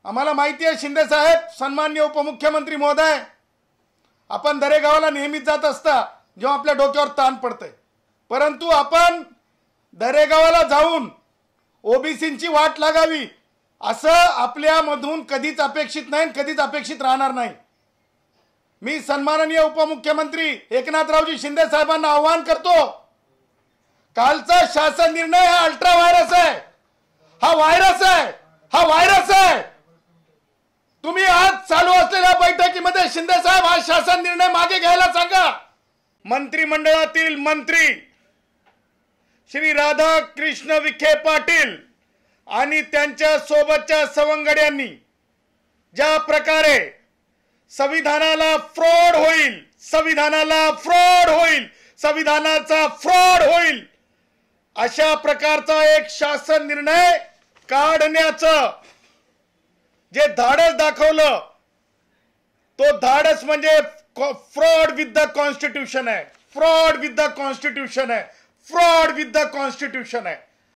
आम्हाला माहिती आहे शिंदे साहेब, सन्माननीय उपमुख्यमंत्री महोदय, आपण दरेगावाला नेहमीच जात असता जेव्हा आपल्या डोक्यावर ताण पडतंय, परंतु आपण दरेगावाला जाऊन ओबीसींची वाट लागावी असं आपल्यामधून कधीच अपेक्षित नाही, कधीच अपेक्षित राहणार नाही। मी सन्माननीय उपमुख्यमंत्री एकनाथरावजी शिंदे साहेबांना आवाहन करतो, कालचा शासन निर्णय हा अल्ट्रा व्हायरस आहे, हा व्हायरस आहे, हा व्हायरस आहे। तुम्ही आज चालू असलेल्या बैठकीमध्ये शिंदे साहेब हा शासन निर्णय मागे घ्यायला सांगा। मंत्रिमंडळातील मंत्री श्री राधाकृष्ण विखे पाटील आणि त्यांच्या सोबतच्या सवंगड्यांनी ज्या प्रकारे संविधानाला फ्रॉड होईल, संविधानाला फ्रॉड होईल, संविधानाचा फ्रॉड होईल अशा प्रकारचा एक शासन निर्णय काढण्याचं जे धाडस दाखवलं, तो धाडस म्हणजे फ्रॉड विथ द कॉन्स्टिट्यूशन आहे, फ्रॉड विथ द कॉन्स्टिट्यूशन आहे, फ्रॉड विथ द कॉन्स्टिट्यूशन आहे।